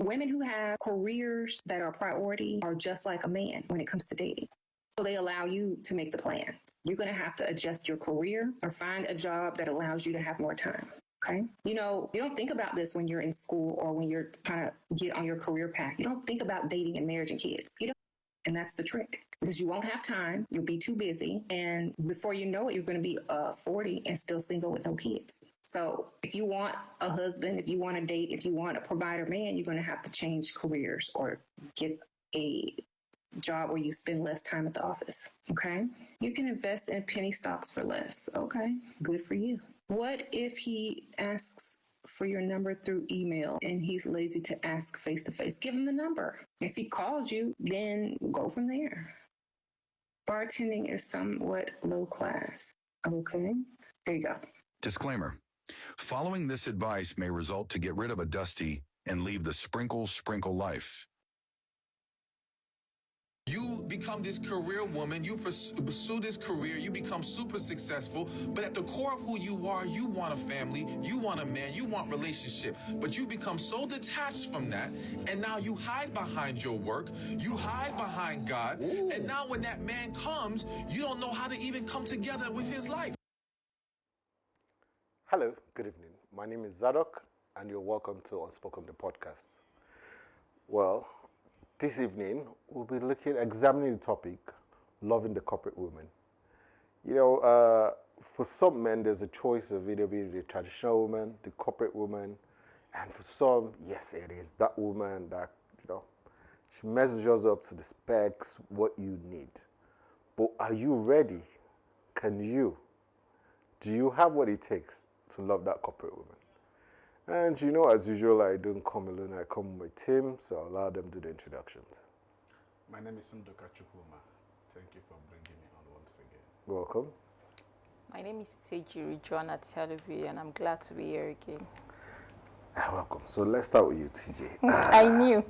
Women who have careers that are priority are just like a man when it comes to dating. So they allow you to make the plan. You're going to have to adjust your career or find a job that allows you to have more time. Okay. You don't think about this when you're in school or when you're trying to get on your career path. You don't think about dating and marriage and kids. You don't. And that's the trick, because you won't have time. You'll be too busy. And before you know it, you're going to be 40 and still single with no kids. So if you want a husband, if you want a date, if you want a provider man, you're going to have to change careers or get a job where you spend less time at the office. Okay. You can invest in penny stocks for less. Okay. Good for you. What if he asks for your number through email and he's lazy to ask face to face? Give him the number. If he calls you, then go from there. Bartending is somewhat low class. Okay. There you go. Disclaimer. Following this advice may result to get rid of a dusty and leave the sprinkle life. You become this career woman, you pursue this career, you become super successful, but at the core of who you are, you want a family, you want a man, you want relationship, but you become so detached from that, and now you hide behind your work, you hide behind God, and now when that man comes, you don't know how to even come together with his life. Hello, good evening. My name is Zadok, and you're welcome to Unspoken, the podcast. Well, this evening, we'll be examining the topic, loving the corporate woman. For some men, there's a choice of either being the traditional woman, the corporate woman, and for some, yes, it is that woman that, she measures up to the specs, what you need. But are you ready? Do you have what it takes to love that corporate woman? And as usual, I don't come alone, I come with a team, so I'll allow them to do the introductions. My name is Ndoka Chukwuma. Thank you for bringing me on once again. Welcome. My name is Tejiri Joanna Televi, and I'm glad to be here again. Welcome. So let's start with you, TJ. I knew.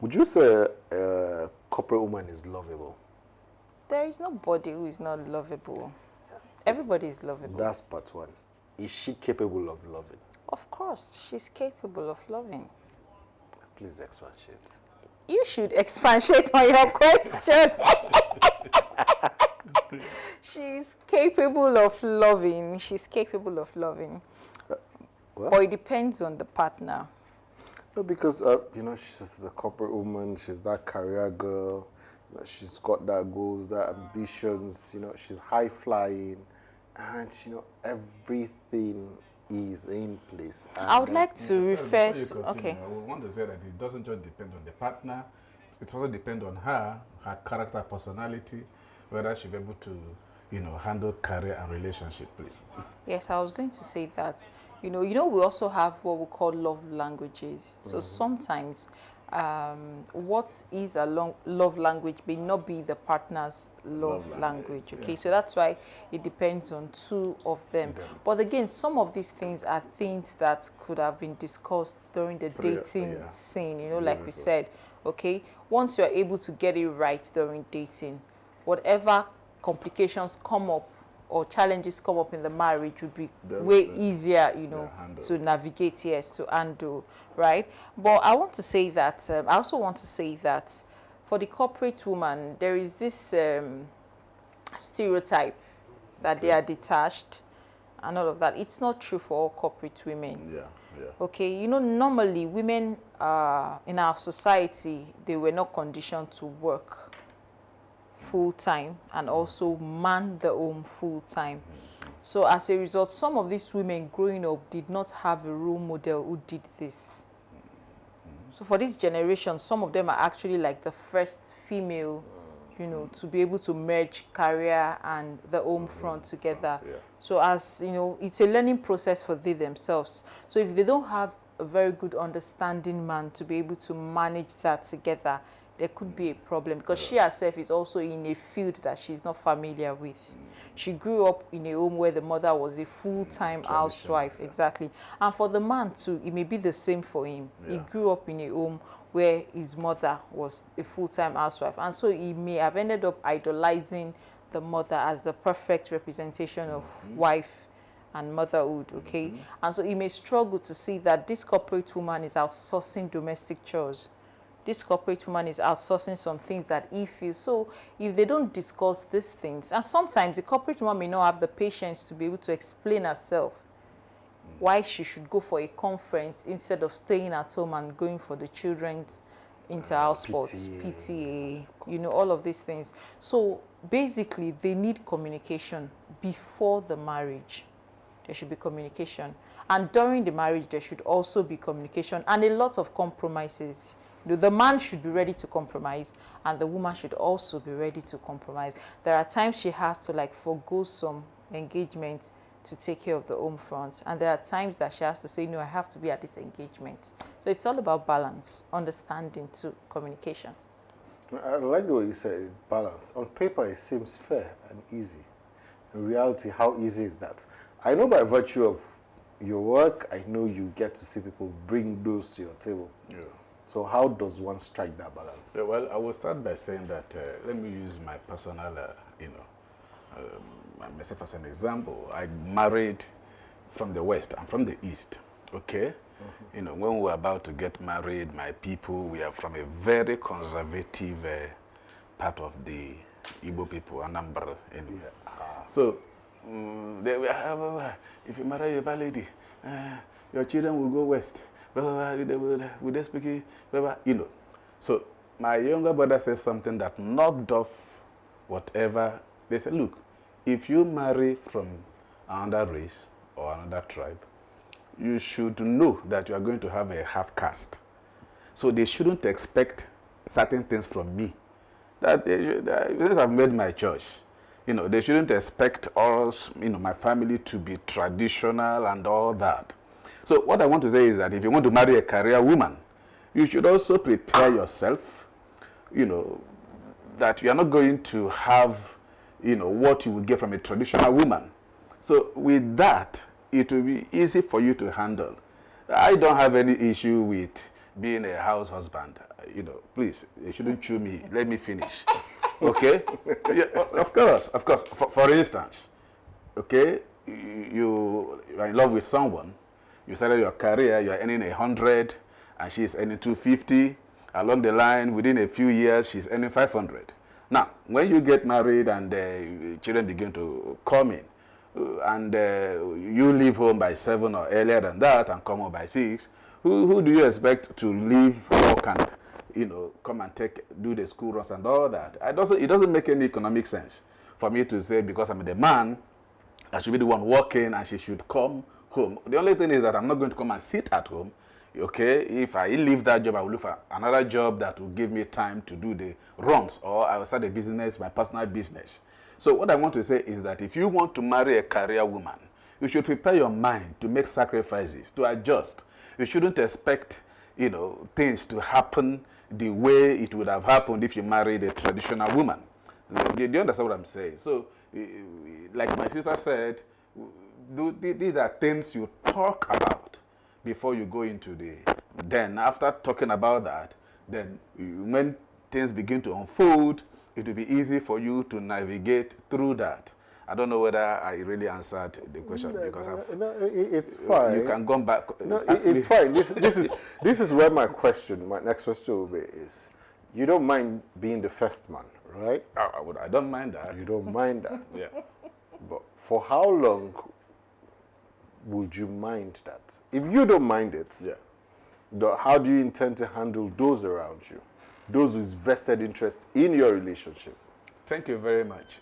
Would you say a corporate woman is lovable? There is nobody who is not lovable. Everybody is lovable. That's part one. Is she capable of loving? Of course, she's capable of loving. Please expatiate. You should expatiate on your question. She's capable of loving. She's capable of loving. But it depends on the partner. No, because, she's the corporate woman, she's that career girl, she's got that goals, that ambitions, she's high flying, and, everything is in place. I would like to refer to, okay. I would want to say that it doesn't just depend on the partner, it also depends on her character, personality, whether she'll be able to, handle career and relationship, please. Yes, I was going to say that. We also have what we call love languages. So sometimes what is a love language may not be the partner's love language. Okay, so that's why it depends on two of them. But again, some of these things are things that could have been discussed during the dating scene, like we said. Okay, once you're able to get it right during dating, whatever complications come up or challenges come up in the marriage would be way easier, to navigate, to handle, right? But I want to say that, I also want to say that for the corporate woman, there is this stereotype that they are detached and all of that. It's not true for all corporate women. Okay, normally women in our society, they were not conditioned to work full-time and also man the home full-time. So as a result, some of these women growing up did not have a role model who did this. So for this generation, some of them are actually like the first female, to be able to merge career and the home front together. So as, it's a learning process for they themselves. So if they don't have a very good understanding man to be able to manage that together, there could be a problem, because she herself is also in a field that she's not familiar with. She grew up in a home where the mother was a full-time housewife, exactly. And for the man too, it may be the same for him. He grew up in a home where his mother was a full-time housewife, and so he may have ended up idolizing the mother as the perfect representation of wife and motherhood, okay? And so he may struggle to see that this corporate woman is outsourcing domestic chores. This corporate woman is outsourcing some things that he feels. So if they don't discuss these things, and sometimes the corporate woman may not have the patience to be able to explain herself why she should go for a conference instead of staying at home and going for the children's inter-house sports, PTA, you know, all of these things. So basically, they need communication before the marriage. There should be communication. And during the marriage, there should also be communication and a lot of compromises. You know, the man should be ready to compromise, and the woman should also be ready to compromise. There are times she has to like forgo some engagement to take care of the home front, and there are times that she has to say, no, I have to be at this engagement. So it's all about balance, understanding to communication. I like the way you said it, balance. On paper, it seems fair and easy. In reality, how easy is that? I know by virtue of your work, I know you get to see people bring those to your table. Yeah. So how does one strike that balance? Yeah, well, I will start by saying that, let me use my personal, myself as an example. I married from the West. I'm from the East, okay? You know, when we were about to get married, my people, we are from a very conservative part of the Igbo people, Anambra. You know. So, they were, if you marry a lady, your children will go west. Will they speak, you know. So, my younger brother said something that knocked off whatever. They said, look, if you marry from another race or another tribe, you should know that you are going to have a half caste. So they shouldn't expect certain things from me. Since I've made my choice, you know, they shouldn't expect us, you know, my family to be traditional and all that. So what I want to say is that if you want to marry a career woman, you should also prepare yourself, you know, that you are not going to have, you know, what you will get from a traditional woman. So with that, it will be easy for you to handle. I don't have any issue with being a house husband. You know, please, you shouldn't chew me. Let me finish. Okay? Yeah, of course. For instance, okay, you are in love with someone. You started your career, you are earning 100, and she is earning 250. Along the line, within a few years, she's earning 500. Now, when you get married and children begin to come in, and you leave home by 7 or earlier than that and come home by 6, who do you expect to leave work and, you know, come and do the school runs and all that? It doesn't make any economic sense for me to say, because I'm the man, I should be the one working and she should come home. The only thing is that I'm not going to come and sit at home. Okay, if I leave that job, I will look for another job that will give me time to do the runs, or I will start a business, my personal business. So what I want to say is that if you want to marry a career woman, you should prepare your mind to make sacrifices, to adjust. You shouldn't expect, you know, things to happen the way it would have happened if you married a traditional woman. Do you understand what I'm saying? So, like my sister said, these are things you talk about before you go into then after talking about that, then when things begin to unfold, it will be easy for you to navigate through that. I don't know whether I really answered the question, because it's fine. You can go back. No, it's fine. This is where my next question will be is, you don't mind being the first man, right? I don't mind that. You don't mind that. Yeah. But for how long would you mind that? If you don't mind it, yeah, how do you intend to handle those around you, those with vested interest in your relationship? Thank you very much.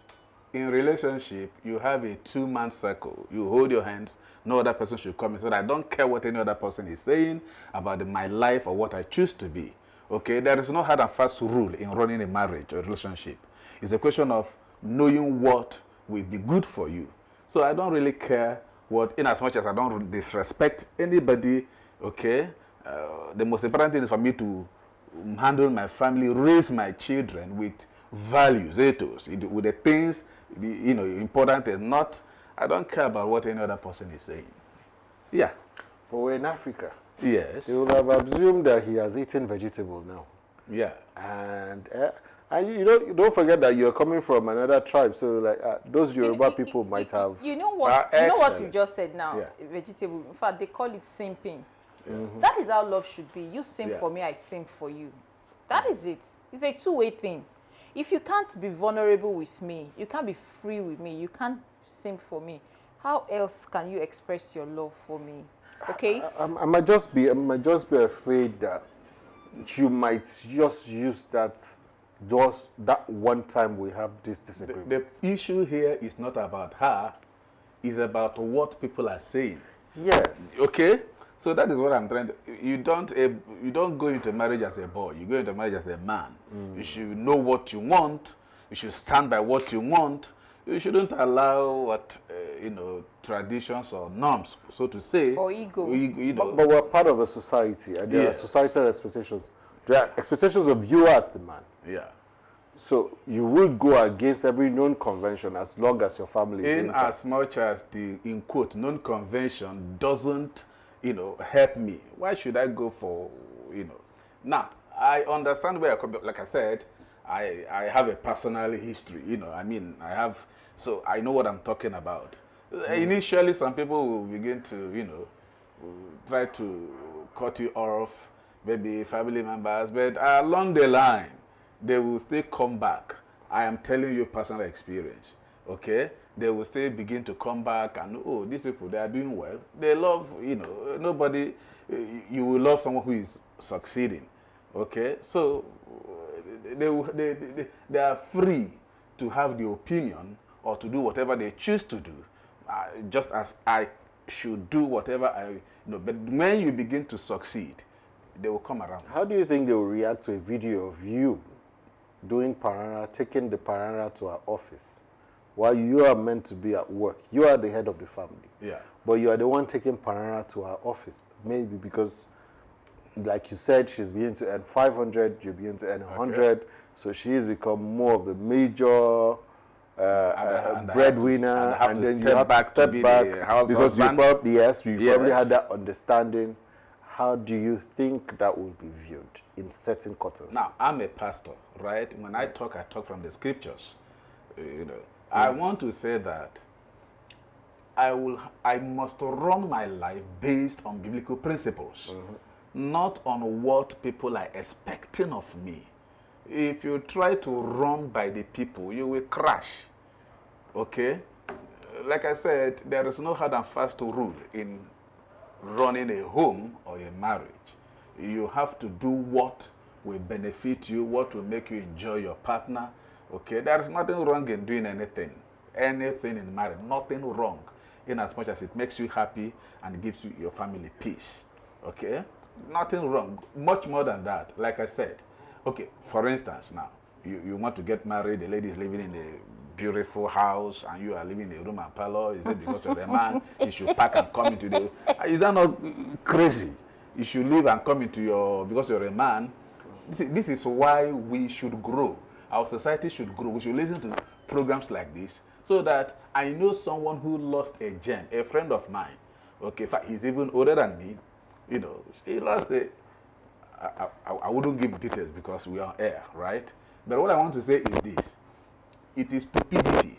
In relationship, you have a 2-man circle. You hold your hands. No other person should come in. So I don't care what any other person is saying about my life or what I choose to be. Okay, there is no hard and fast rule in running a marriage or relationship. It's a question of knowing what will be good for you. So I don't really care what, in as much as I don't disrespect anybody, okay? The most important thing is for me to handle my family, raise my children with values, ethos, with the things, you know, important is not, I don't care about what any other person is saying. Yeah. But we're in Africa. Yes. You will have assumed that he has eaten vegetable now. Yeah. And And you don't forget that you're coming from another tribe, so like those Yoruba people might have. You know what? You know what you Excellent. just said now. Yeah. Vegetable. In fact, they call it simping. That is how love should be. You simp Yeah. for me, I simp for you. That is it. It's a two-way thing. If you can't be vulnerable with me, you can't be free with me, you can't simp for me, how else can you express your love for me? Okay? I might just be afraid that you might just use that just that one time we have this disagreement. The issue here is not about her, it's about what people are saying. Yes. Okay? So that is what I'm trying to. You don't go into marriage as a boy. You go into marriage as a man. You should know what you want. You should stand by what you want. You shouldn't allow what traditions or norms, so to say, Or ego. But we're part of a society, and there are Yes. societal expectations. There are expectations of you as the man. Yeah. So you will go against every known convention as long as your family is In intact. as much as the, in quote, non-convention doesn't, help me, why should I go for, Now, I understand where I come, like I said, I have a personal history, so I know what I'm talking about. Initially, some people will begin to, try to cut you off, maybe family members, but along the line, they will still come back. I am telling you personal experience, okay? They will still begin to come back and, oh, these people, they are doing well. They love, nobody, you will love someone who is succeeding, okay? So they are free to have the opinion or to do whatever they choose to do, just as I should do whatever I, but when you begin to succeed, they will come around. How do you think they will react to a video of you doing parana, taking the parana to our office, while you are meant to be at work? You are the head of the family. Yeah. But you are the one taking parana to our office. Maybe because, like you said, she's beginning to earn 500, you're beginning to earn 100. So she's become more of the major breadwinner, and then you have to step back because you probably, you probably had that understanding. How do you think that will be viewed in certain quarters? Now, I'm a pastor, right? When I talk from the scriptures. I want to say that I must run my life based on biblical principles, not on what people are expecting of me. If you try to run by the people, you will crash, okay? Like I said, there is no hard and fast rule in running a home or a marriage. You have to do what will benefit you, what will make you enjoy your partner, okay? There is nothing wrong in doing anything in marriage, nothing wrong, in as much as it makes you happy and gives you your family peace, okay? Nothing wrong, much more than that. Like I said, okay, for instance, now, you want to get married, the lady is living in a beautiful house and you are living in a room and parlor. Is it because you're a man, you should pack and come into the... Is that not crazy? You should leave and come into your... Because you're a man. This is why we should grow. Our society should grow. We should listen to programs like this so that I know someone who lost a gem, a friend of mine. Okay, in fact, he's even older than me. He lost a... I wouldn't give details because we are on air, right? But what I want to say is this. It is stupidity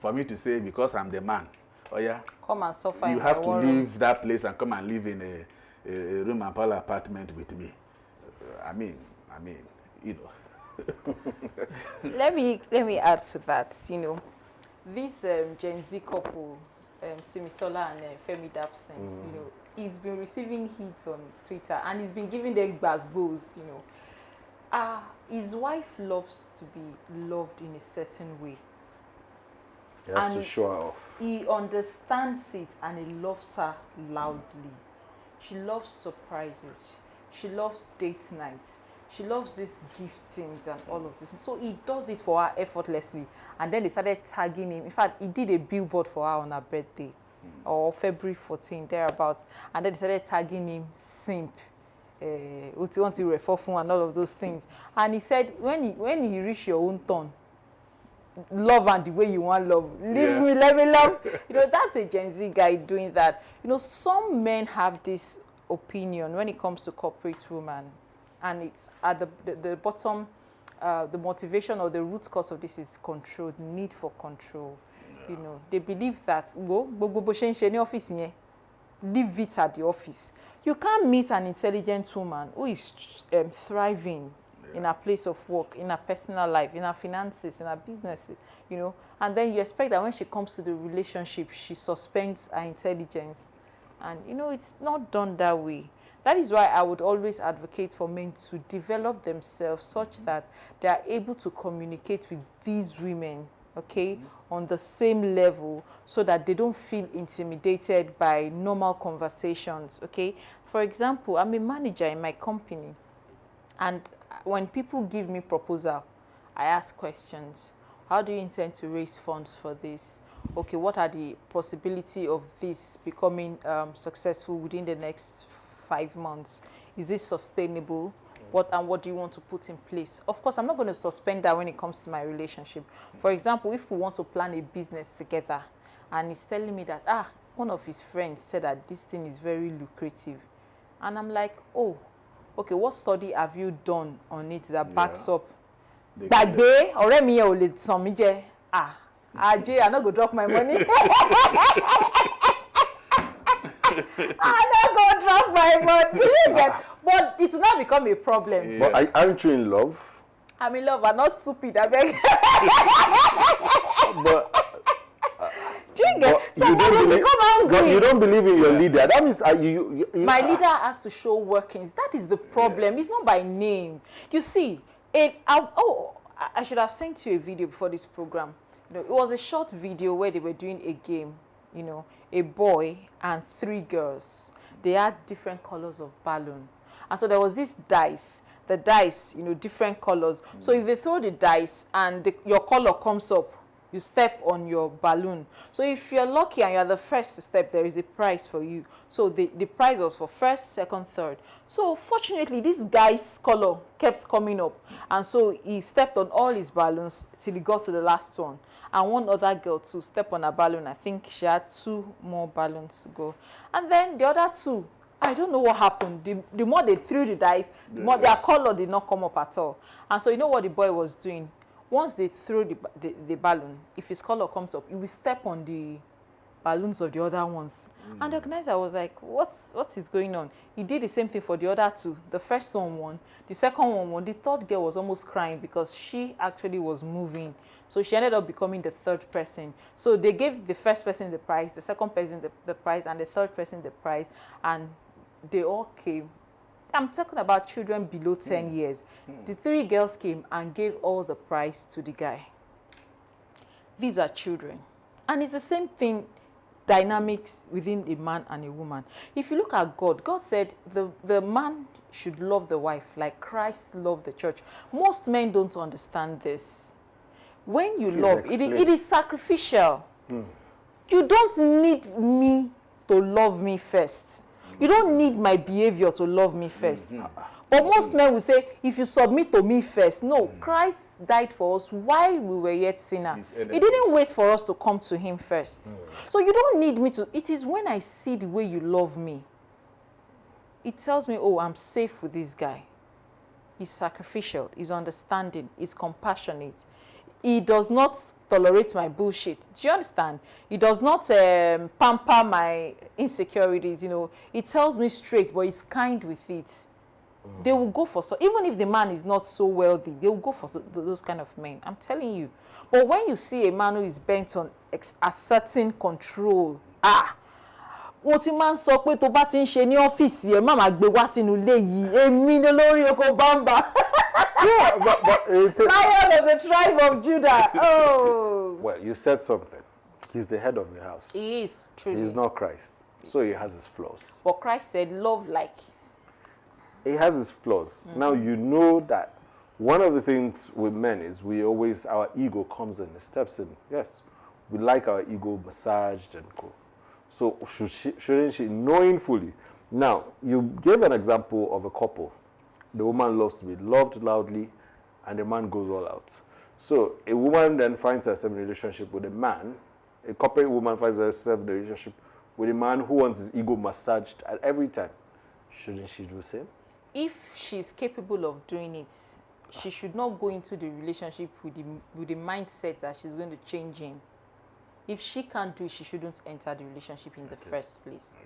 for me to say because I'm the man, oh yeah, come and suffer. You have to leave that place and come and live in a room and parlor apartment with me. I mean, let me add to that. This Gen Z couple, Simisola and Femi Dapson, he's been receiving hits on Twitter and he's been giving them gbas-gbos, his wife loves to be loved in a certain way. He has to show her off. He understands it and he loves her loudly. She loves surprises. She loves date nights. She loves these giftings and all of this. So he does it for her effortlessly. And then they started tagging him. In fact, he did a billboard for her on her birthday, or February 14, thereabouts. And then they started tagging him simp, and all of those things. And he said, when you reach your own turn, love and the way you want love. Leave me, let me love. That's a Gen Z guy doing that. Some men have this opinion when it comes to corporate women. And it's at the bottom the motivation or the root cause of this is control, need for control. You know, they believe that leave it at the office. You can't meet an intelligent woman who is thriving in her place of work, in her personal life, in her finances, in her businesses, you know, and then you expect that when she comes to the relationship, she suspends her intelligence. And, you know, it's not done that way. That is why I would always advocate for men to develop themselves such that they are able to communicate with these women, okay, on the same level, so that they don't feel intimidated by normal conversations, okay? For example, I'm a manager in my company, and when people give me proposal, I ask questions. How do you intend to raise funds for this? Okay, what are the possibility of this becoming successful within the next 5 months? Is this sustainable? What do you want to put in place? Of course, I'm not going to suspend that when it comes to my relationship. For example, if we want to plan a business together and he's telling me that, one of his friends said that this thing is very lucrative. And I'm like, oh, okay, what study have you done on it that backs up? Bagbe, ọ̀rẹ́ mi ò lè san mí jẹ. Ajé, I no go drop my money. I no go drop my money. You get? But it will not become a problem. Yeah. But aren't you in love? I'm in love. I'm not stupid. I beg. But do you get? Somebody will become angry. But you don't believe in your leader. That means my leader has to show workings. That is the problem. It's not by name. You see, I should have sent you a video before this program. You know, it was a short video where they were doing a game. You know, a boy and 3 girls. They had different colors of balloon, and so there was this dice. The dice, you know, different colors. So if they throw the dice and your color comes up, you step on your balloon. So if you're lucky and you're the first to step, there is a prize for you. So the prize was for first, second, third. So fortunately, this guy's color kept coming up. And so he stepped on all his balloons till he got to the last one. And one other girl too stepped on a balloon. I think she had 2 more balloons to go. And then the other 2, I don't know what happened. The more they threw the dice, the more their color did not come up at all. And so you know what the boy was doing? Once they throw the balloon, if his color comes up, he will step on the balloons of the other ones. And the organizer was like, what is going on? He did the same thing for the other 2. The first one won. The second one won. The third girl was almost crying because she actually was moving. So she ended up becoming the 3rd person. So they gave the first person the prize, the second person the prize, and the 3rd person the prize. And they all came. I'm talking about children below 10 years. The 3 girls came and gave all the prize to the guy. These are children. And it's the same thing, dynamics within a man and a woman. If you look at God, God said the man should love the wife like Christ loved the church. Most men don't understand this. When you love, it is sacrificial. You don't need me to love me first. You don't need my behavior to love me first. But most men will say, if you submit to me first. No, Christ died for us while we were yet sinners. He didn't wait for us to come to him first. So you don't need me to. It is when I see the way you love me, it tells me, oh, I'm safe with this guy. He's sacrificial, he's understanding, he's compassionate. He does not tolerate my bullshit. Do you understand? He does not pamper my insecurities, you know. He tells me straight, but he's kind with it. They will go for even if the man is not so wealthy, they will go for those kind of men. I'm telling you. But when you see a man who is bent on asserting control, what ti máa ń sọ pé tó bá ti ń ṣe ní ọ́fíìsì ẹ má máa gbé wá sínú ilé yìí èmi ni lórí oko bamba. Yeah, but Lion of the tribe of Judah. Oh. Well, you said something. He's the head of the house. He is, truly. He's not Christ. So he has his flaws. But Christ said, love like. He has his flaws. Now, you know that one of the things with men is our ego comes in, it steps in. Yes, we like our ego massaged and cool. So shouldn't she, knowing fully? Now, you gave an example of a couple. The woman loves to be loved loudly, and the man goes all out. So a woman then finds herself in a relationship with a man. A corporate woman finds herself in a relationship with a man who wants his ego massaged at every time. Shouldn't she do the same? If she's capable of doing it, she should not go into the relationship with the mindset that she's going to change him. If she can't do it, she shouldn't enter the relationship in the first place.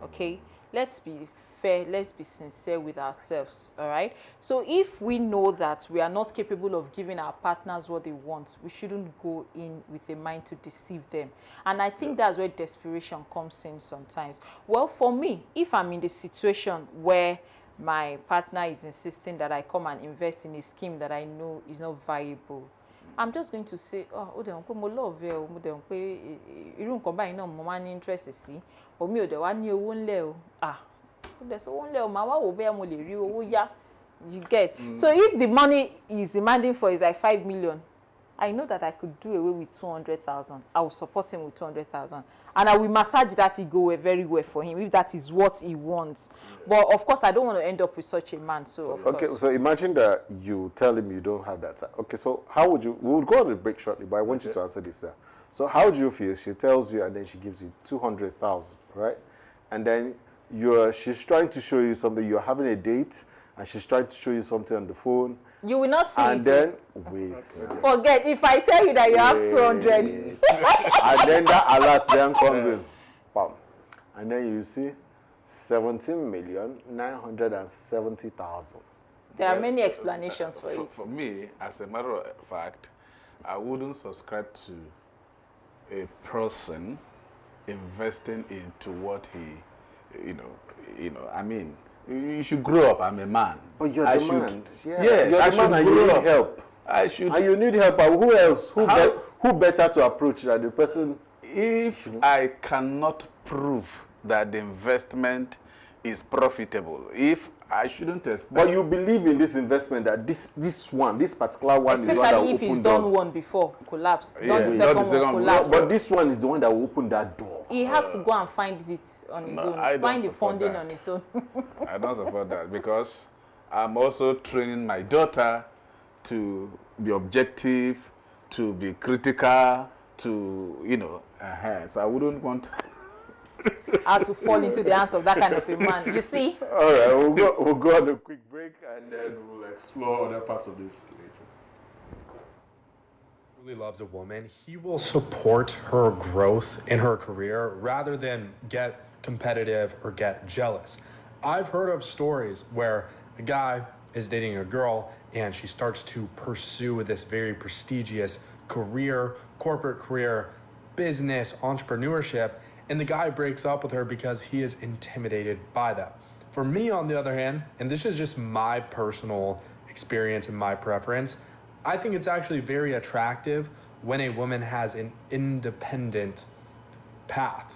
Okay? Let's be fair, let's be sincere with ourselves, all right? So if we know that we are not capable of giving our partners what they want, we shouldn't go in with a mind to deceive them. And I think that's where desperation comes in sometimes. Well, for me, if I'm in the situation where my partner is insisting that I come and invest in a scheme that I know is not viable, I'm just going to say, oh, mo love you, irú nǹkan báyìí náà mo máa ní interest sí, but mi ò dẹ̀ wá ní owó ńlẹ̀ o. There's owó ńlẹ̀ o, màá wá wò bẹ́ẹ̀ mo lè rí owó yá. You get? So if the money is demanding for is like 5 million, I know that I could do away with 200,000. I will support him with 200,000. And I will massage that ego very well for him if that is what he wants. But of course, I don't want to end up with such a man. So so imagine that you tell him you don't have that time. Okay, so how would you, we will go on the break shortly, but I want you to answer this. So how do you feel? She tells you and then she gives you 200,000, right? And then she's trying to show you something, you're having a date, and she's trying to show you something on the phone. You will not see and it. Then, wait. Forget, if I tell you that you have 200. And then that alert then comes in. Bam. And then you see 17,970,000. There are many explanations for it. For me, as a matter of fact, I wouldn't subscribe to a person investing into what he, I mean, you should grow up. I'm a man. But you're the man. Yes, you're I the man should and you grow need up. help. I should. And you need help. But who else? Who better to approach than the person? If I cannot prove that the investment is profitable, if I shouldn't expect. But you believe in this investment that this particular one especially is one that will if he's open done doors. one before, collapse. Yeah. Done the second one, collapse. But this one is the one that will open that door. He has to go and find it on his own. Find the funding on his own. I don't support that because I'm also training my daughter to be objective, to be critical, to, so I wouldn't want how to fall into the hands of that kind of a man. You see? All right, we'll go on a quick break and then we'll explore other parts of this later. Really loves a woman, he will support her growth in her career rather than get competitive or get jealous. I've heard of stories where a guy is dating a girl and she starts to pursue this very prestigious career, corporate career, business, entrepreneurship, and the guy breaks up with her because he is intimidated by that. For me, on the other hand, and this is just my personal experience and my preference, I think it's actually very attractive when a woman has an independent path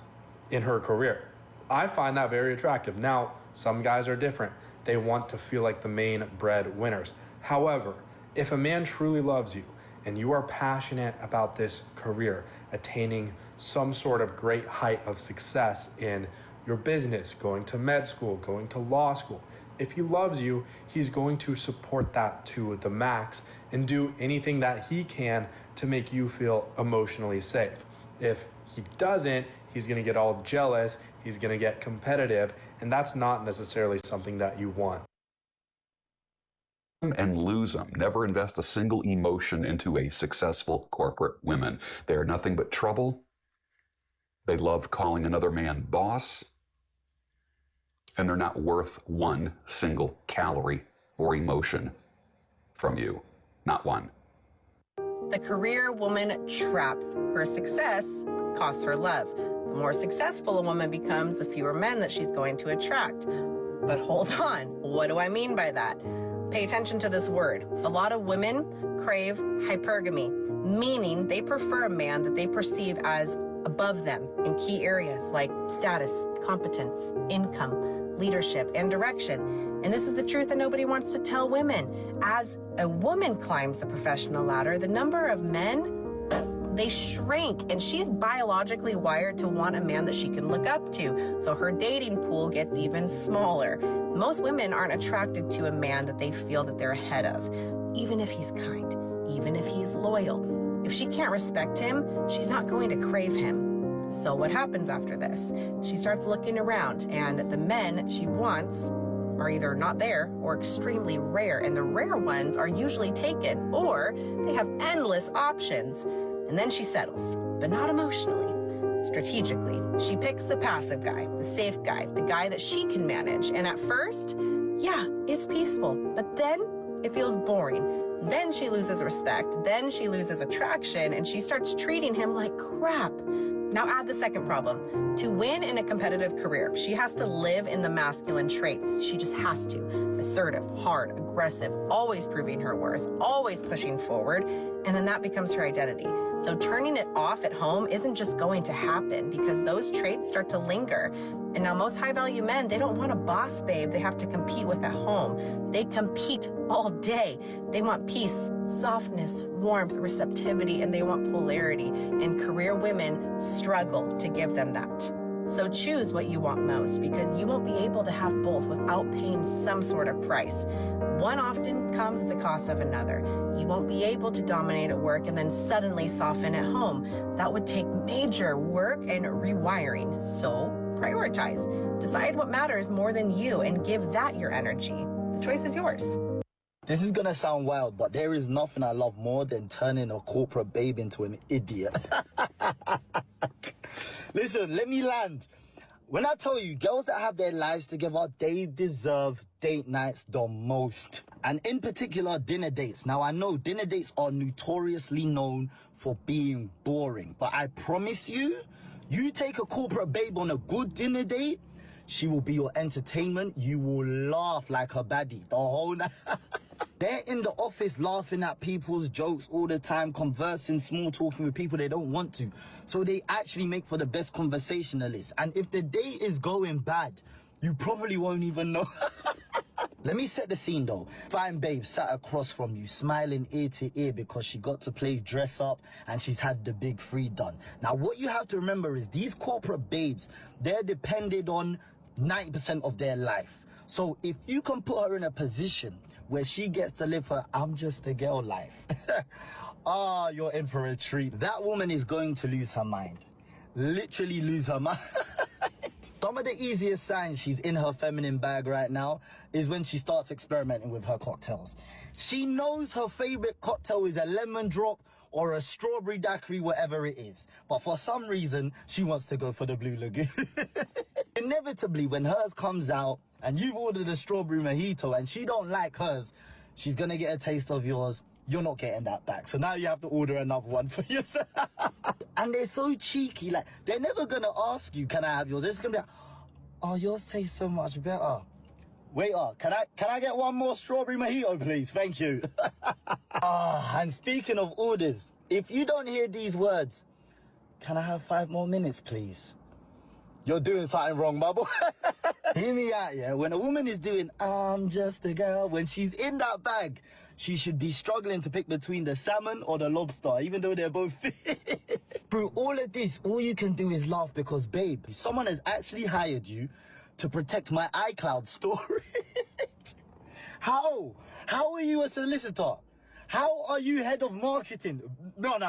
in her career. I find that very attractive. Now, some guys are different. They want to feel like the main breadwinners. However, if a man truly loves you and you are passionate about this career, attaining some sort of great height of success in your business, going to med school, going to law school, if he loves you, he's going to support that to the max and do anything that he can to make you feel emotionally safe. If he doesn't, he's going to get all jealous, he's going to get competitive, and that's not necessarily something that you want. And lose them. Never invest a single emotion into a successful corporate woman. They are nothing but trouble. They love calling another man boss. And they're not worth one single calorie or emotion from you. Not one. The career woman trap. Her success costs her love. The more successful a woman becomes, the fewer men that she's going to attract. But hold on, what do I mean by that? Pay attention to this word. A lot of women crave hypergamy, meaning they prefer a man that they perceive as above them in key areas like status, competence, income, leadership, and direction. And this is the truth that nobody wants to tell women. As a woman climbs the professional ladder, the number of men, they shrink, and she's biologically wired to want a man that she can look up to. So her dating pool gets even smaller. Most women aren't attracted to a man that they feel that they're ahead of, even if he's kind, even if he's loyal. If she can't respect him, she's not going to crave him. So what happens after this? She starts looking around, and the men she wants are either not there or extremely rare, and the rare ones are usually taken, or they have endless options. And then she settles, but not emotionally. Strategically, she picks the passive guy, the safe guy, the guy that she can manage. And at first, yeah, it's peaceful, but then it feels boring. Then she loses respect, then she loses attraction, and she starts treating him like crap. Now add the second problem. To win in a competitive career, she has to live in the masculine traits. She just has to. Assertive, hard, aggressive, always proving her worth, always pushing forward, and then that becomes her identity. So turning it off at home isn't just going to happen because those traits start to linger. And now most high-value men, they don't want a boss babe they have to compete with at home. They compete all day. They want peace, softness, warmth, receptivity, and they want polarity. And career women struggle to give them that. So choose what you want most because you won't be able to have both without paying some sort of price. One often comes at the cost of another. You won't be able to dominate at work and then suddenly soften at home. That would take major work and rewiring. So prioritize. Decide what matters more than you and give that your energy. The choice is yours. This is gonna sound wild, but there is nothing I love more than turning a corporate babe into an idiot. Listen, let me land. When I tell you, girls that have their lives together, they deserve date nights the most. And in particular, dinner dates. Now, I know dinner dates are notoriously known for being boring, but I promise you, you take a corporate babe on a good dinner date, she will be your entertainment. You will laugh like a baddie the whole night. They're in the office laughing at people's jokes all the time, conversing, small talking with people they don't want to. So they actually make for the best conversationalists. And if the day is going bad, you probably won't even know. Let me set the scene though. Fine babe sat across from you, smiling ear to ear because she got to play dress up and she's had the big free done. Now what you have to remember is these corporate babes, they're depended on 90% of their life. So if you can put her in a position where she gets to live her I'm just a girl life, you're in for a treat. That woman is going to lose her mind. Literally lose her mind. Some of the easiest signs she's in her feminine bag right now is when she starts experimenting with her cocktails. She knows her favorite cocktail is a lemon drop or a strawberry daiquiri, whatever it is. But for some reason, she wants to go for the Blue Lagoon. Inevitably, when hers comes out and you've ordered a strawberry mojito and she don't like hers, she's going to get a taste of yours. You're not getting that back. So now you have to order another one for yourself. And they're so cheeky. Like, they're never going to ask you, can I have yours? They're just going to be like, oh, yours tastes so much better. Waiter, can I get one more strawberry mojito, please? Thank you. And speaking of orders, if you don't hear these words, can I have 5 more minutes, please? You're doing something wrong, my boy. Hear me out, yeah? When a woman is doing, I'm just a girl, when she's in that bag, she should be struggling to pick between the salmon or the lobster, even though they're both fish. Through all of this, all you can do is laugh because, babe, someone has actually hired you to protect my iCloud storage. How? How are you a solicitor? How are you head of marketing? No.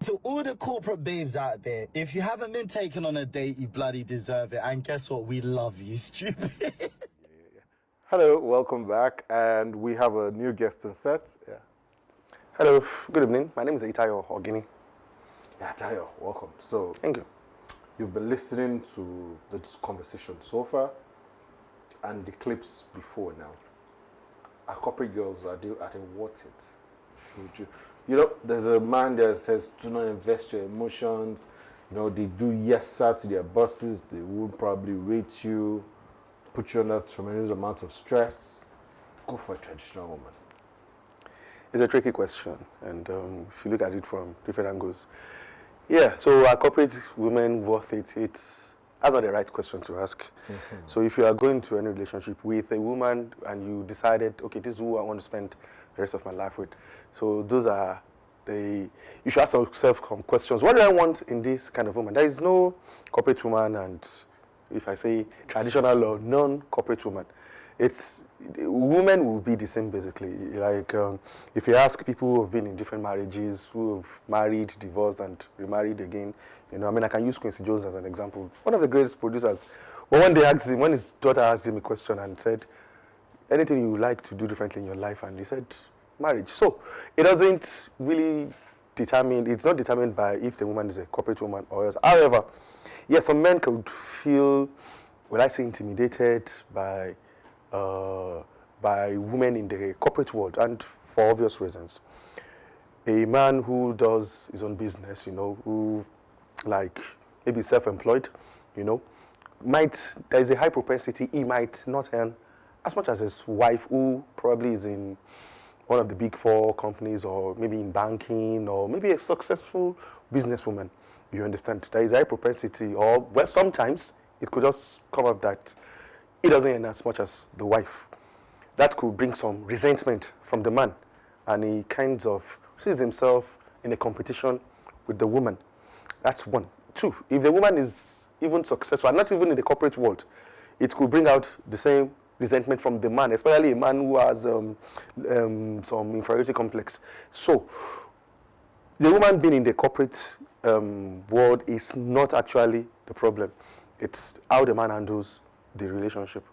To all the corporate babes out there, if you haven't been taken on a date, you bloody deserve it. And guess what? We love you, stupid. Hello, welcome back. And we have a new guest in set. Yeah. Hello, good evening. My name is Itayo Ogini. Yeah, Tayo, welcome. So, Thank you. You've been listening to this conversation so far and the clips before now. Our corporate girls, are they worth it? Should you? You know, there's a man that says, do not invest your emotions. You know, they do yes, sir to their bosses. They will probably rate you, put you under a tremendous amount of stress. Go for a traditional woman. It's a tricky question, and if you look at it from different angles, yeah. So are corporate women worth it? That's not the right question to ask. Mm-hmm. So if you are going to any relationship with a woman and you decided, okay, this is who I want to spend the rest of my life with. So those are you should ask yourself some questions. What do I want in this kind of woman? There is no corporate woman, and if I say traditional or non-corporate woman, it's women will be the same basically. Like if you ask people who have been in different marriages, who have married, divorced, and remarried again, you know, I mean, I can use Quincy Jones as an example. One of the greatest producers. But when they asked him, when his daughter asked him a question and said, anything you would like to do differently in your life, and he said, marriage. So it doesn't really determine. It's not determined by if the woman is a corporate woman or else. However, yes, some men could feel, well, I say, intimidated by women in the corporate world, and for obvious reasons. A man who does his own business, you know, who like maybe self-employed, you know, there's a high propensity he might not earn as much as his wife, who probably is in one of the big 4 companies, or maybe in banking, or maybe a successful businesswoman. You understand? There is a high propensity, or well, sometimes it could just come up that he doesn't earn as much as the wife. That could bring some resentment from the man, and he kind of sees himself in a competition with the woman. That's one. 2, if the woman is even successful, and not even in the corporate world, it could bring out the same resentment from the man, especially a man who has some inferiority complex. So the woman being in the corporate world is not actually the problem. It's how the man handles the relationship,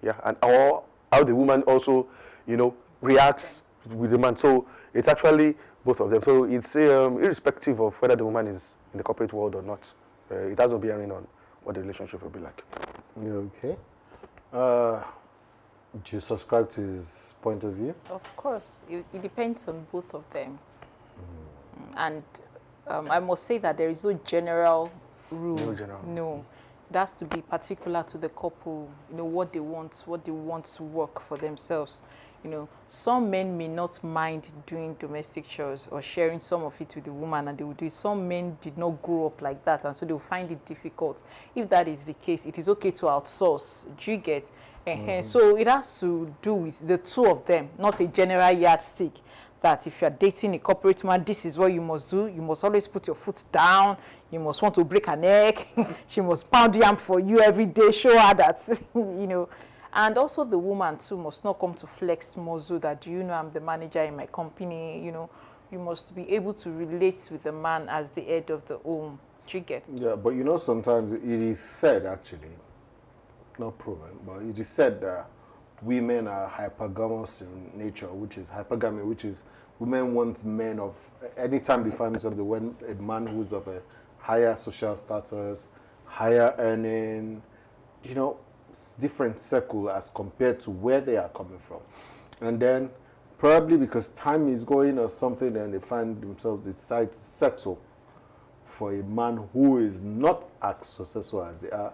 yeah, and or how the woman also, you know, reacts with the man. So it's actually both of them. So it's irrespective of whether the woman is in the corporate world or not. It has no bearing on what the relationship will be like. Okay. Do you subscribe to his point of view? Of course, it depends on both of them. And I must say that there is no general rule. No general. No. It has to be particular to the couple, you know, what they want to work for themselves. You know, some men may not mind doing domestic chores or sharing some of it with the woman, and they will do it. Some men did not grow up like that, and so they will find it difficult. If that is the case, it is okay to outsource. Do you get? So it has to do with the two of them, not a general yardstick. That if you're dating a corporate man, this is what you must do. You must always put your foot down. You must want to break her neck. She must pound yam for you every day. Show her that, you know. And also the woman too must not come to flex muscle that, do you know, I'm the manager in my company. You know, you must be able to relate with the man as the head of the home. Do you get? Yeah, but you know, sometimes it is said, actually, not proven, but it is said that women are hypergamous in nature, which is hypergamy, which is women want men of, anytime they find themselves, they want a man who's of a higher social status, higher earning, you know, different circle as compared to where they are coming from. And then probably because time is going or something, and they find themselves, they decide to settle for a man who is not as successful as they are,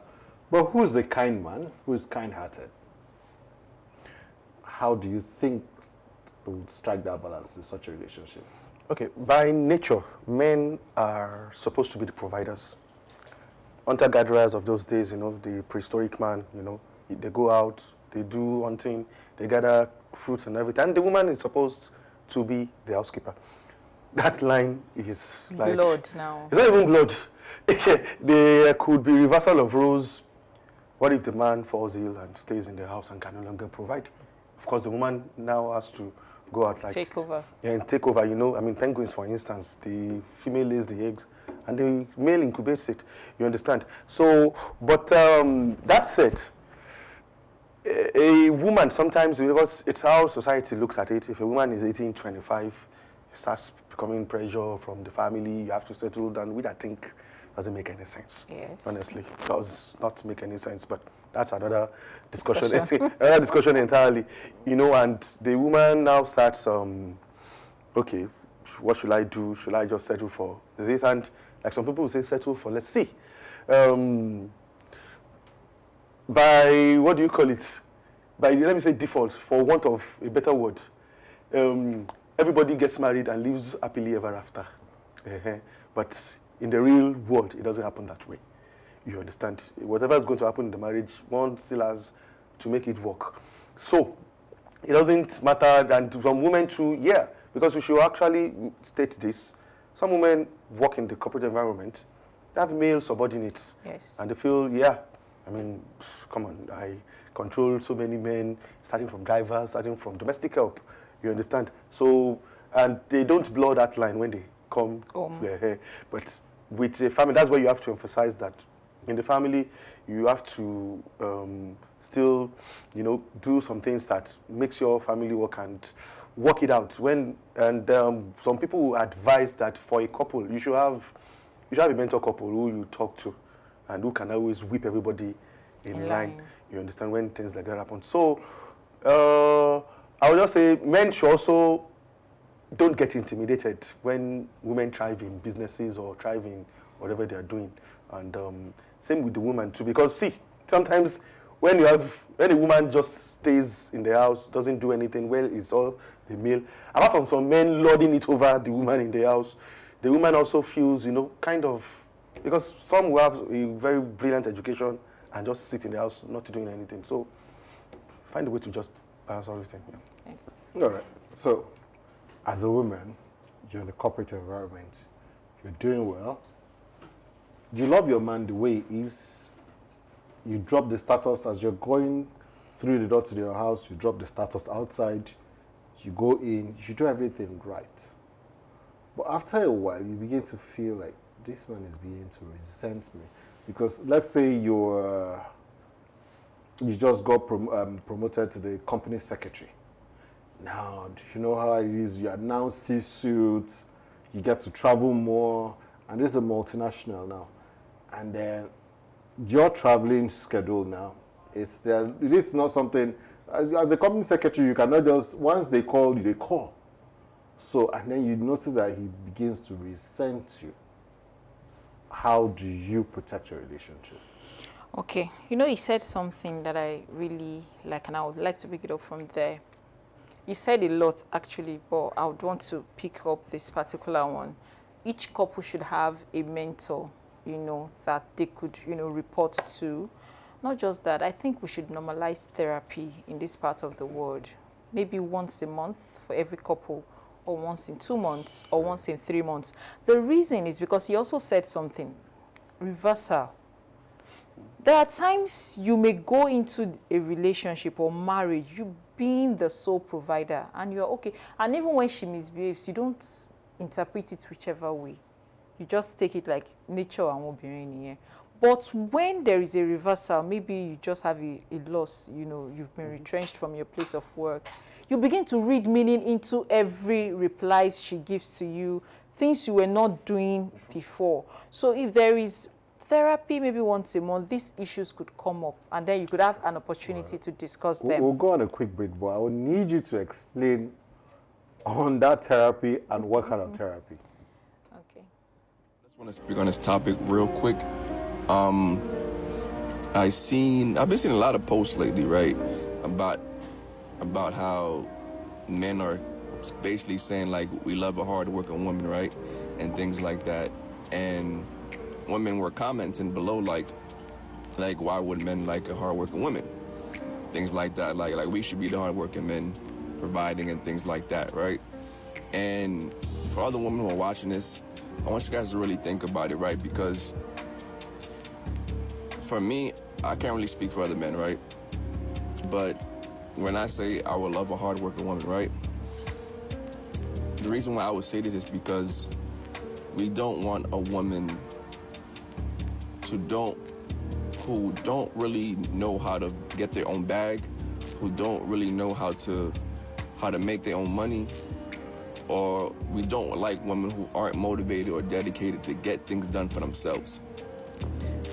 but who is a kind man, who is kind-hearted. How do you think they would strike that balance in such a relationship? Okay, by nature, men are supposed to be the providers. Hunter-gatherers of those days, you know, the prehistoric man, you know, they go out, they do hunting, they gather fruits and everything, and the woman is supposed to be the housekeeper. That line is like... blood now. It's not even blood. There could be reversal of roles. What if the man falls ill and stays in the house and can no longer provide? Of course, the woman now has to go out, like... Take over. Yeah, and take over, you know. I mean, penguins, for instance, the female lays the eggs and the male incubates it. You understand? So, but that said, a woman sometimes, because it's how society looks at it, if a woman is 18, 25, it starts becoming pressure from the family, you have to settle down, which I think doesn't make any sense. Yes. Honestly, does not make any sense, but that's another discussion. Another discussion entirely, you know. And the woman now starts, okay, what should I do? Should I just settle for this? And like some people will say, settle for, let's see. By, what do you call it? By, let me say, default, for want of a better word. Everybody gets married and lives happily ever after. But in the real world, it doesn't happen that way. You understand? Whatever is going to happen in the marriage, one still has to make it work. So, it doesn't matter, and some women too, yeah, because we should actually state this. Some women work in the corporate environment, they have male subordinates. Yes. And they feel, yeah, I mean, come on, I control so many men, starting from drivers, starting from domestic help. You understand? So, and they don't blur that line when they come here. But with a family, that's where you have to emphasize that. In the family, you have to still, do some things that makes your family work and work it out. Some people advise that for a couple, you should have a mentor couple who you talk to, and who can always whip everybody in line. You understand, when things like that happen. So, I would just say men should also don't get intimidated when women thrive in businesses or thrive in whatever they are doing. And same with the woman too, because see, sometimes when a woman just stays in the house, doesn't do anything, well, it's all the male. Apart from some men lording it over the woman in the house, the woman also feels, kind of, because some will have a very brilliant education and just sit in the house not doing anything. So find a way to just balance everything. Yeah. All right. So as a woman, you're in the corporate environment, you're doing well. You love your man the way he is. You drop the status as you're going through the door to your house, you drop the status outside, you go in, you do everything right. But after a while, you begin to feel like this man is beginning to resent me. Because let's say you just got promoted to the company secretary. Now, you know how it is, you are now C-suite, you get to travel more, and this is a multinational now. And then your traveling schedule now, it is not something, as a company secretary, you cannot just, once they call you, they call. So, and then you notice that he begins to resent you. How do you protect your relationship? Okay, he said something that I really like, and I would like to pick it up from there. He said a lot, actually, but I would want to pick up this particular one. Each couple should have a mentor, that they could, report to. Not just that, I think we should normalize therapy in this part of the world. Maybe once a month for every couple, or once in 2 months, or once in 3 months. The reason is because he also said something, reversal. There are times you may go into a relationship or marriage, you being the sole provider, and you're okay. And even when she misbehaves, you don't interpret it whichever way. You just take it like nature and obirin here. But when there is a reversal, maybe you just have a loss, you've been retrenched from your place of work, you begin to read meaning into every replies she gives to you, things you were not doing before. So if there is therapy, maybe once a month, these issues could come up, and then you could have an opportunity to discuss them. We'll go on a quick break, but I will need you to explain on that therapy and what kind of therapy. Okay. I just want to speak on this topic real quick. I've been seeing a lot of posts lately, right, about how men are basically saying like we love a hard-working woman, right, and things like that, and women were commenting below like why would men like a hard-working woman, things like that, like we should be the hard-working men providing and things like that, right? And for other women who are watching this, I want you guys to really think about it, right? Because for me, I can't really speak for other men, right? But when I say I would love a hard-working woman, right? The reason why I would say this is because we don't want a woman who don't really know how to get their own bag, who don't really know how to make their own money, or we don't like women who aren't motivated or dedicated to get things done for themselves.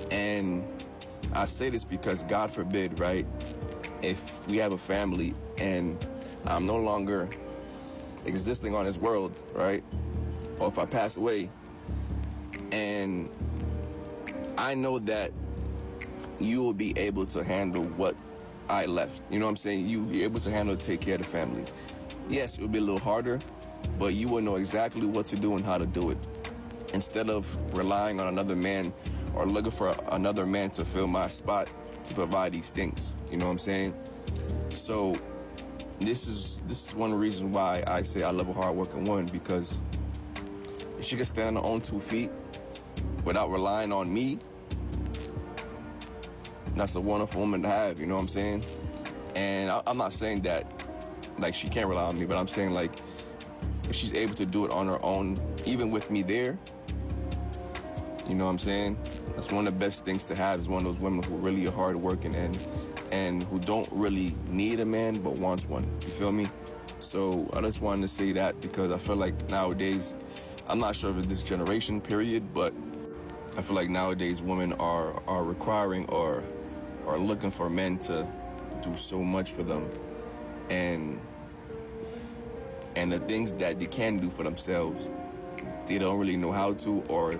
And I say this because, God forbid, right, if we have a family and I'm no longer existing on this world, right, or if I pass away, and I know that you will be able to handle what I left. You know what I'm saying? You'll be able to handle, take care of the family. Yes, it will be a little harder, but you will know exactly what to do and how to do it. Instead of relying on another man or looking for another man to fill my spot to provide these things. You know what I'm saying? So this is one of the reasons why I say I love a hard-working woman, because if she can stand on her own 2 feet without relying on me, that's a wonderful woman to have, you know what I'm saying? And I'm not saying that, like, she can't rely on me, but I'm saying, like, if she's able to do it on her own, even with me there, you know what I'm saying? That's one of the best things to have, is one of those women who really are hardworking and who don't really need a man but wants one. You feel me? So I just wanted to say that because I feel like nowadays, I'm not sure if it's this generation period, but I feel like nowadays women are requiring or are looking for men to do so much for them. And the things that they can do for themselves, they don't really know how to, or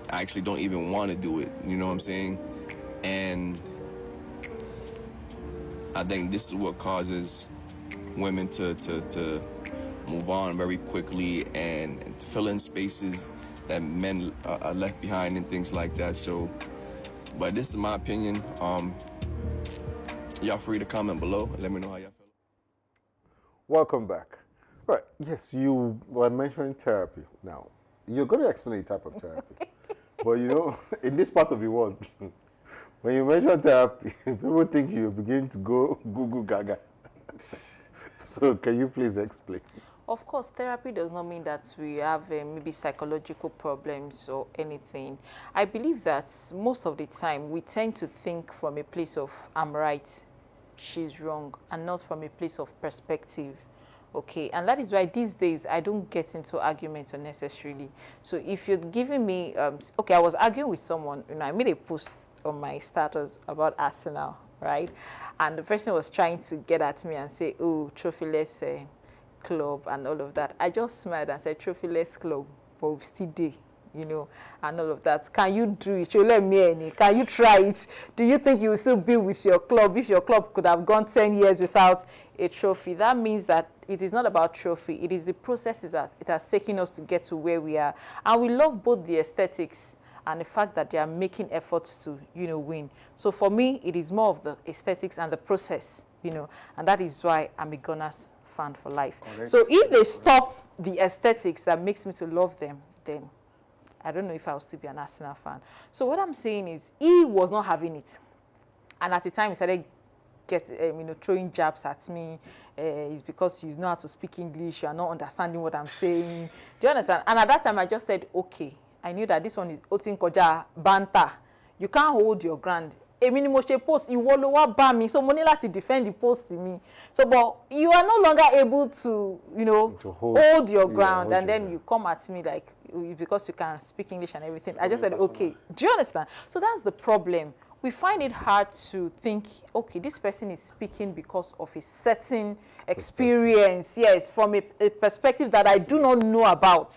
actually don't even want to do it. You know what I'm saying? And I think this is what causes women to move on very quickly and to fill in spaces that men are left behind and things like that. So, but this is my opinion. Y'all free to comment below and let me know how y'all feel. Welcome back. Right. Yes, you were mentioning therapy. Now, you're going to explain the type of therapy. But you know, in this part of the world, when you mention therapy, people think you begin to go Google Gaga. So can you please explain? Of course, therapy does not mean that we have maybe psychological problems or anything. I believe that most of the time we tend to think from a place of I'm right, she's wrong, and not from a place of perspective. Okay, and that is why these days I don't get into arguments unnecessarily. So if you're giving me, okay, I was arguing with someone, you know, I made a post on my status about Arsenal, right? And the person was trying to get at me and say, oh, trophyless club and all of that. I just smiled and said, trophyless club, but we still there, you know, and all of that. Can you do it? You let me any. Can you try it? Do you think you will still be with your club if your club could have gone 10 years without a trophy? That means that it is not about trophy. It is the processes that it has taken us to get to where we are. And we love both the aesthetics and the fact that they are making efforts to, you know, win. So for me, it is more of the aesthetics and the process, you know, and that is why I'm a Gunners fan for life. Correct. So if they stop the aesthetics that makes me to love them, then I don't know if I'll still be an Arsenal fan. So what I'm saying is he was not having it. And at the time he started you know, throwing jabs at me. It's because you know how to speak English, you are not understanding what I'm saying. Do you understand? And at that time I just said, okay, I knew that this one is Otin Koja banter. You can't hold your ground. Èmi ni mo ṣe post, ìwọ ló wá bá mi, so mo ní láti defend the post to me. So, but you are no longer able to, you know, to hold your ground, and then you come at me like, because you can speak English and everything. I just said, okay, do you understand? So that's the problem. We find it hard to think, okay, this person is speaking because of a certain experience, yes, from a perspective that I do not know about.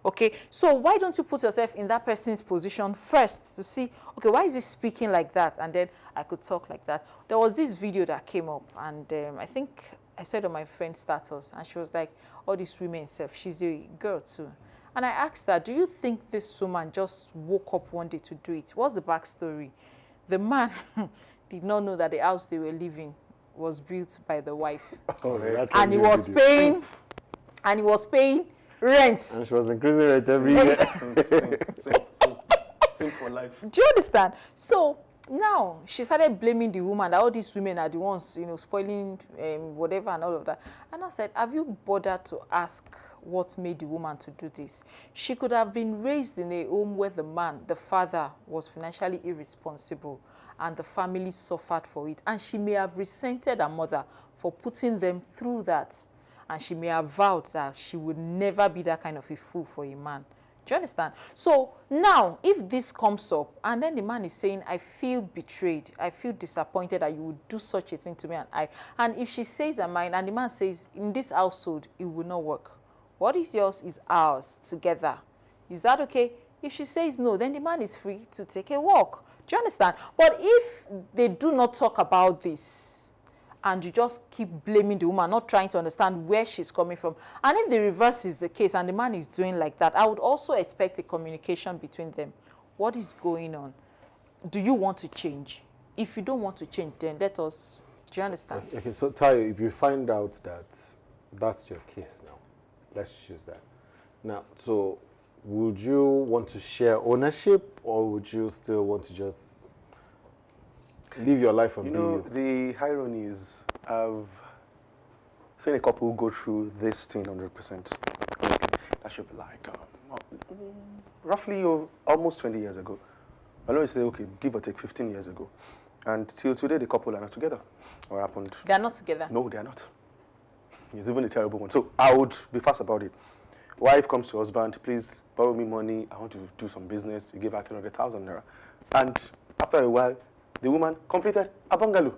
Okay, so why don't you put yourself in that person's position first to see, okay, why is he speaking like that? And then I could talk like that. There was this video that came up, and I think I said on my friend's status, and she was like, all these women self, she's a girl too. And I asked her, do you think this woman just woke up one day to do it? What's the backstory? The man did not know that the house they were living was built by the wife. Oh, and he was paying, rent. And she was increasing rent every year. Same for life. Do you understand? So now she started blaming the woman, that all these women are the ones, you know, spoiling whatever and all of that. And I said, have you bothered to ask what made the woman to do this? She could have been raised in a home where the man, the father, was financially irresponsible and the family suffered for it. And she may have resented her mother for putting them through that. And she may have vowed that she would never be that kind of a fool for a man. Do you understand? So now, if this comes up, and then the man is saying, I feel betrayed, I feel disappointed that you would do such a thing to me, and if she says her mind, and the man says, in this household, it will not work. What is yours is ours together. Is that okay? If she says no, then the man is free to take a walk. Do you understand? But if they do not talk about this, and you just keep blaming the woman, not trying to understand where she's coming from. And if the reverse is the case and the man is doing like that, I would also expect a communication between them. What is going on? Do you want to change? If you don't want to change, then let us, do you understand? Okay, so Tayo, if you find out that that's your case now, let's choose that. Now, so would you want to share ownership, or would you still want to just Live your life and You be know, you. the irony is I've seen a couple go through this thing 100%. Honestly, that should be like roughly almost 20 years ago. I know you say, okay, give or take 15 years ago. And till today, the couple are not together. What happened? They are not together? No, they are not. It's even a terrible one. So I would be fast about it. Wife comes to husband, please borrow me money. I want to do some business. You give her 300,000 naira. And after a while, the woman completed a bungalow.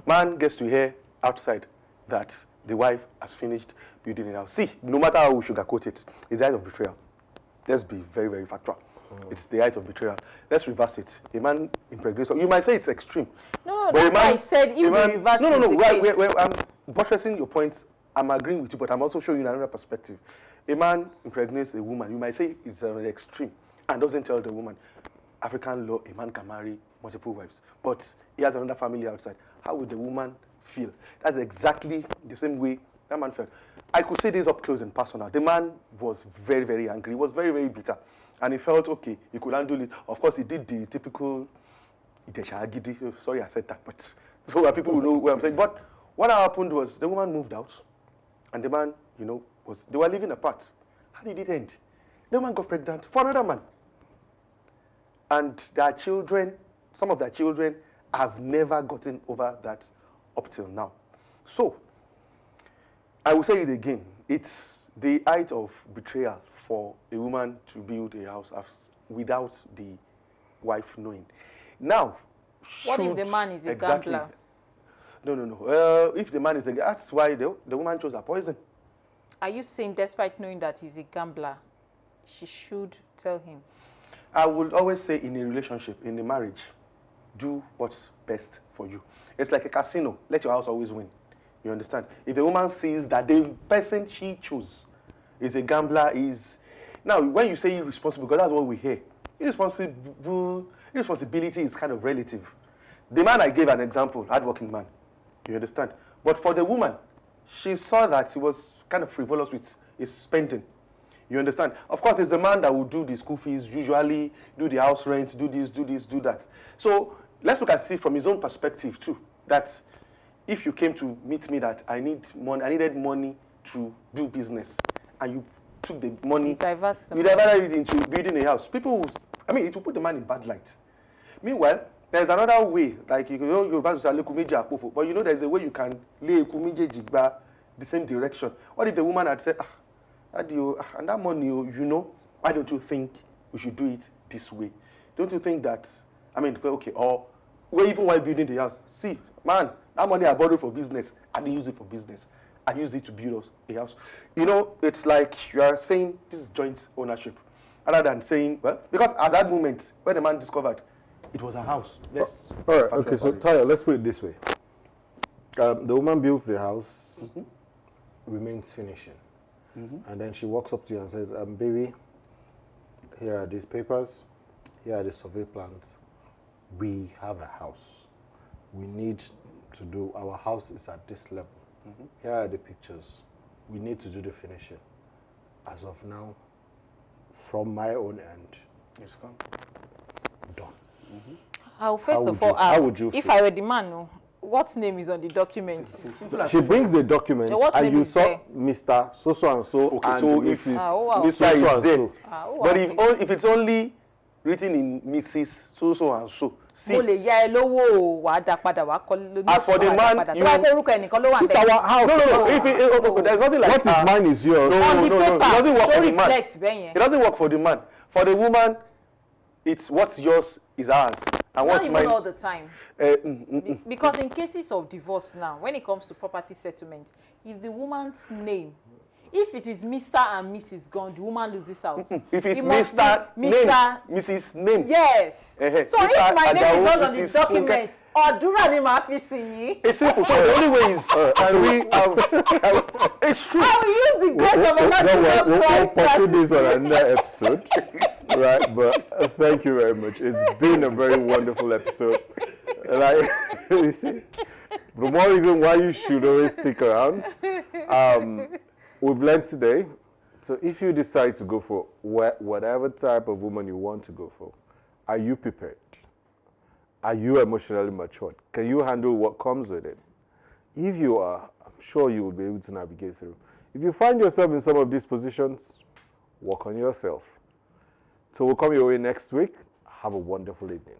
Man gets to hear outside that the wife has finished building it house. See, no matter how we sugarcoat it, it's the height of betrayal. Let's be very, very factual. It's the height of betrayal. Let's reverse it. A man impregnates. You might say it's extreme. No, that's why I said if the reverse is the case. Well, I'm buttressing your points. I'm agreeing with you, but I'm also showing you another perspective. A man impregnates a woman. You might say it's an extreme and doesn't tell the woman. African law, a man can marry multiple wives, but he has another family outside. How would the woman feel? That's exactly the same way that man felt. I could see this up close and personal. The man was very, very angry. He was very, very bitter. And he felt, okay, he could handle it. Of course, he did the typical, sorry I said that, but so that people will know what I'm saying. But what happened was the woman moved out, and the man, they were living apart. How did it end? The woman got pregnant for another man. And their children, some of their children, have never gotten over that up till now. So, I will say it again. It's the height of betrayal for a woman to build a house without the wife knowing. Now, what if the man is a gambler? No. If the man is a gambler, that's why the woman chose a poison. Are you saying despite knowing that he's a gambler, she should tell him? I would always say in a relationship, in a marriage, do what's best for you. It's like a casino. Let your house always win. You understand? If the woman sees that the person she chose is a gambler, now when you say irresponsible, because that's what we hear. Irresponsibility is kind of relative. The man I gave an example, hardworking man. You understand? But for the woman, she saw that he was kind of frivolous with his spending. You understand? Of course, it's the man that will do the school fees, usually do the house rent, do this, do that. So let's look at it from his own perspective too. That if you came to meet me that I needed money to do business, and you took the money, you diverted it into building a house. It will put the man in bad light. Meanwhile, there's another way, like you're about to say but there's a way you can lay the same direction. What if the woman had said, and that money, why don't you think we should do it this way? Don't you think that, okay, or even while building the house, see, man, that money I borrowed for business, I didn't use it for business. I used it to build us a house. It's like you are saying this is joint ownership, rather than saying, well, because at that moment, when the man discovered it was a house. All right, okay, so Taya, let's put it this way. The woman builds the house, remains finishing. And then she walks up to you and says, baby, here are these papers, here are the survey plans. We have a house. We need to do, our house is at this level. Here are the pictures. We need to do the finishing. As of now, from my own end, it's done. I'll first of all ask, if I were the man, what name is on the documents? She brings the document and you saw Mr. So and so. Okay, so if Mr. is there, but if it's only written in Mrs. So and so. See, as for the man, it's our house. No. If there's nothing like what is mine is yours. No. It doesn't work for the man. It doesn't work for the man. For the woman, it's what's yours is ours. And what's mine all the time. Because in cases of divorce now, when it comes to property settlement, if the woman's name, if it is Mr. and Mrs. gone, the woman loses out. If it's Mr. Name, Mrs. Name. Yes. So Mr. if my name is not on the document, it's simple. So the only way is, it's true. I will use the grace of our Lord Jesus Christ. We'll pursue this on another episode. Right, but thank you very much. It's been a very wonderful episode. Like, you see, the more reason why you should always stick around. We've learned today, so if you decide to go for whatever type of woman you want to go for, are you prepared? Are you emotionally matured? Can you handle what comes with it? If you are, I'm sure you will be able to navigate through. If you find yourself in some of these positions, work on yourself. So we'll come your way next week. Have a wonderful evening.